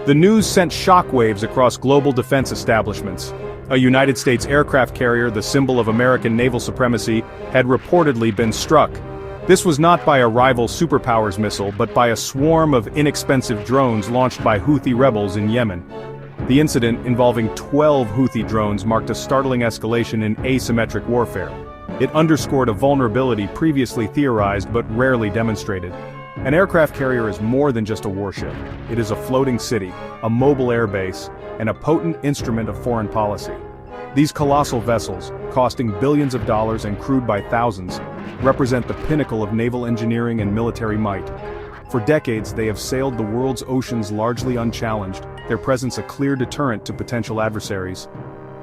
The news sent shockwaves across global defense establishments. A United States aircraft carrier, the symbol of American naval supremacy, had reportedly been struck. This was not by a rival superpower's missile but by a swarm of inexpensive drones launched by Houthi rebels in Yemen. The incident, involving 12 Houthi drones, marked a startling escalation in asymmetric warfare. It underscored a vulnerability previously theorized but rarely demonstrated. An aircraft carrier is more than just a warship. It is a floating city, a mobile airbase, and a potent instrument of foreign policy. These colossal vessels, costing billions of dollars and crewed by thousands, represent the pinnacle of naval engineering and military might. For decades they have sailed the world's oceans largely unchallenged, their presence a clear deterrent to potential adversaries.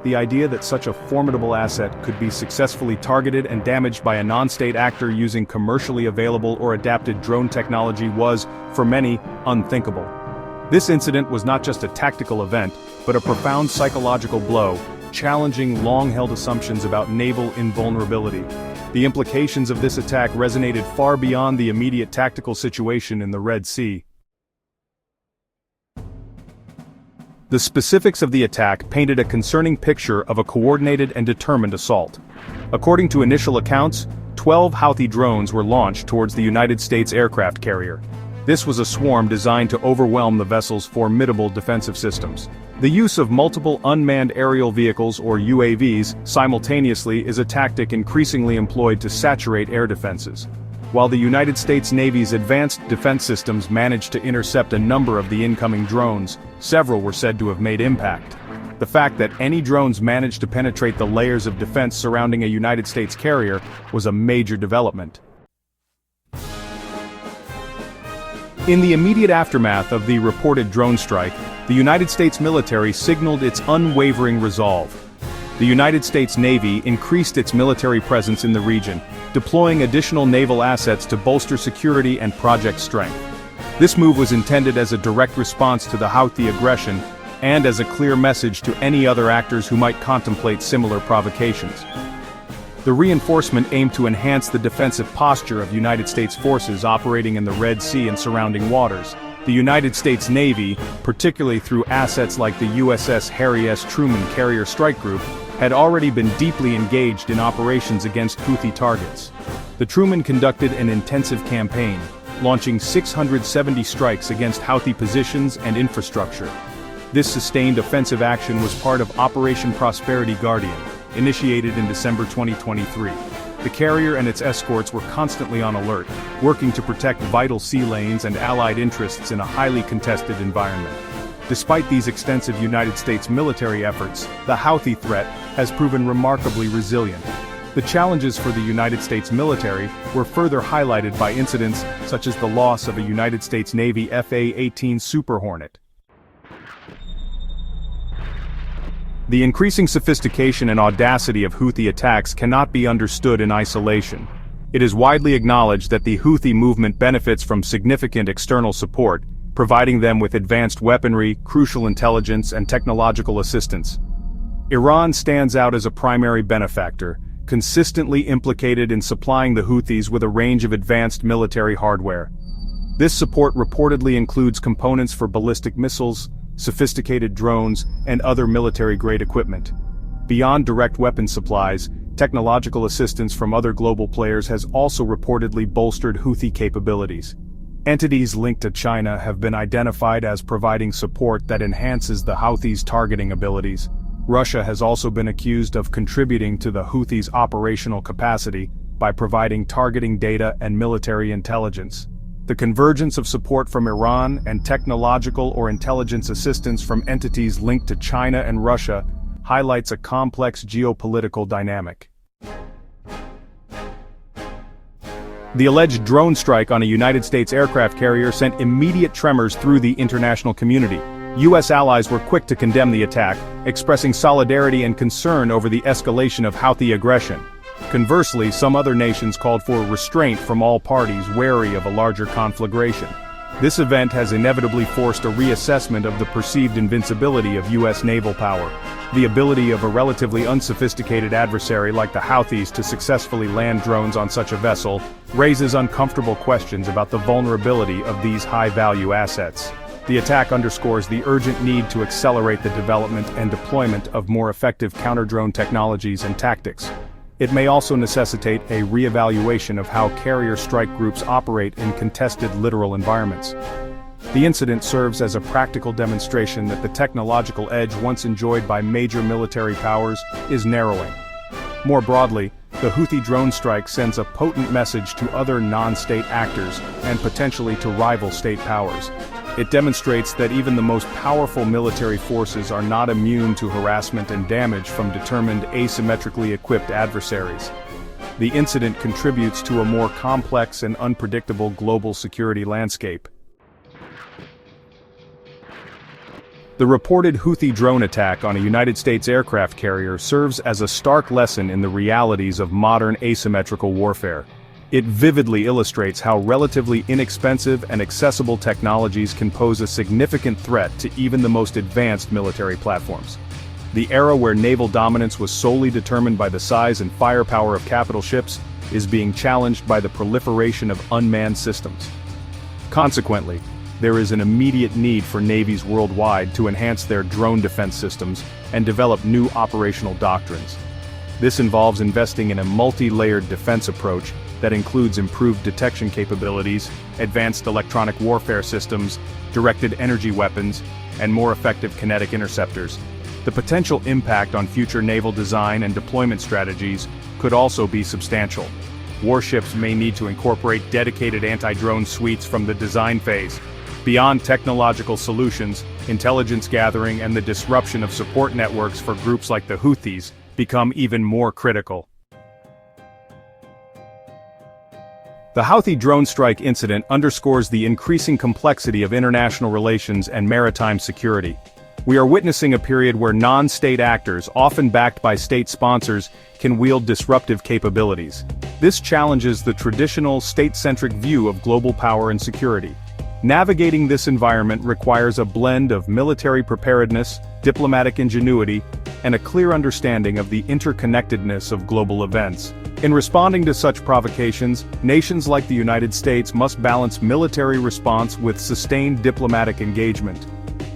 The idea that such a formidable asset could be successfully targeted and damaged by a non-state actor using commercially available or adapted drone technology was, for many, unthinkable. This incident was not just a tactical event, but a profound psychological blow, challenging long-held assumptions about naval invulnerability. The implications of this attack resonated far beyond the immediate tactical situation in the Red Sea. The specifics of the attack painted a concerning picture of a coordinated and determined assault. According to initial accounts, 12 Houthi drones were launched towards the United States aircraft carrier. This was a swarm designed to overwhelm the vessel's formidable defensive systems. The use of multiple unmanned aerial vehicles or UAVs simultaneously is a tactic increasingly employed to saturate air defenses. While the United States Navy's advanced defense systems managed to intercept a number of the incoming drones, several were said to have made impact. The fact that any drones managed to penetrate the layers of defense surrounding a United States carrier was a major development. In the immediate aftermath of the reported drone strike, the United States military signaled its unwavering resolve. The United States Navy increased its military presence in the region, deploying additional naval assets to bolster security and project strength. This move was intended as a direct response to the Houthi aggression, and as a clear message to any other actors who might contemplate similar provocations. The reinforcement aimed to enhance the defensive posture of United States forces operating in the Red Sea and surrounding waters. The United States Navy, particularly through assets like the USS Harry S. Truman Carrier Strike Group, had already been deeply engaged in operations against Houthi targets. The Truman conducted an intensive campaign, launching 670 strikes against Houthi positions and infrastructure. This sustained offensive action was part of Operation Prosperity Guardian, initiated in December 2023. The carrier and its escorts were constantly on alert, working to protect vital sea lanes and Allied interests in a highly contested environment. Despite these extensive United States military efforts, the Houthi threat has proven remarkably resilient. The challenges for the United States military were further highlighted by incidents such as the loss of a United States Navy FA-18 Super Hornet. The increasing sophistication and audacity of Houthi attacks cannot be understood in isolation. It is widely acknowledged that the Houthi movement benefits from significant external support, providing them with advanced weaponry, crucial intelligence, and technological assistance. Iran stands out as a primary benefactor, consistently implicated in supplying the Houthis with a range of advanced military hardware. This support reportedly includes components for ballistic missiles, sophisticated drones, and other military-grade equipment. Beyond direct weapon supplies, technological assistance from other global players has also reportedly bolstered Houthi capabilities. Entities linked to China have been identified as providing support that enhances the Houthis' targeting abilities. Russia has also been accused of contributing to the Houthis' operational capacity by providing targeting data and military intelligence. The convergence of support from Iran and technological or intelligence assistance from entities linked to China and Russia highlights a complex geopolitical dynamic. The alleged drone strike on a United States aircraft carrier sent immediate tremors through the international community. U.S. allies were quick to condemn the attack, expressing solidarity and concern over the escalation of Houthi aggression. Conversely, some other nations called for restraint from all parties wary of a larger conflagration. This event has inevitably forced a reassessment of the perceived invincibility of U.S. naval power. The ability of a relatively unsophisticated adversary like the Houthis to successfully land drones on such a vessel raises uncomfortable questions about the vulnerability of these high-value assets. The attack underscores the urgent need to accelerate the development and deployment of more effective counter-drone technologies and tactics. It may also necessitate a re-evaluation of how carrier strike groups operate in contested littoral environments. The incident serves as a practical demonstration that the technological edge once enjoyed by major military powers is narrowing. More broadly, the Houthi drone strike sends a potent message to other non-state actors and potentially to rival state powers. It demonstrates that even the most powerful military forces are not immune to harassment and damage from determined asymmetrically equipped adversaries. The incident contributes to a more complex and unpredictable global security landscape. The reported Houthi drone attack on a United States aircraft carrier serves as a stark lesson in the realities of modern asymmetrical warfare. It vividly illustrates how relatively inexpensive and accessible technologies can pose a significant threat to even the most advanced military platforms. The era where naval dominance was solely determined by the size and firepower of capital ships is being challenged by the proliferation of unmanned systems. Consequently, there is an immediate need for navies worldwide to enhance their drone defense systems and develop new operational doctrines. This involves investing in a multi-layered defense approach that includes improved detection capabilities, advanced electronic warfare systems, directed energy weapons, and more effective kinetic interceptors. The potential impact on future naval design and deployment strategies could also be substantial. Warships may need to incorporate dedicated anti-drone suites from the design phase. Beyond technological solutions, intelligence gathering and the disruption of support networks for groups like the Houthis become even more critical. The Houthi drone strike incident underscores the increasing complexity of international relations and maritime security. We are witnessing a period where non-state actors, often backed by state sponsors, can wield disruptive capabilities. This challenges the traditional state-centric view of global power and security. Navigating this environment requires a blend of military preparedness, diplomatic ingenuity, and a clear understanding of the interconnectedness of global events. In responding to such provocations, nations like the United States must balance military response with sustained diplomatic engagement.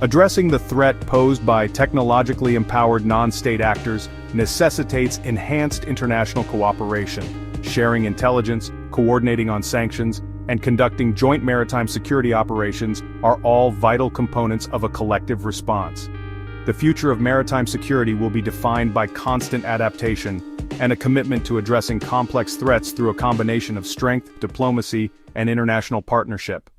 Addressing the threat posed by technologically empowered non-state actors necessitates enhanced international cooperation. Sharing intelligence, coordinating on sanctions, and conducting joint maritime security operations are all vital components of a collective response. The future of maritime security will be defined by constant adaptation and a commitment to addressing complex threats through a combination of strength, diplomacy, and international partnership.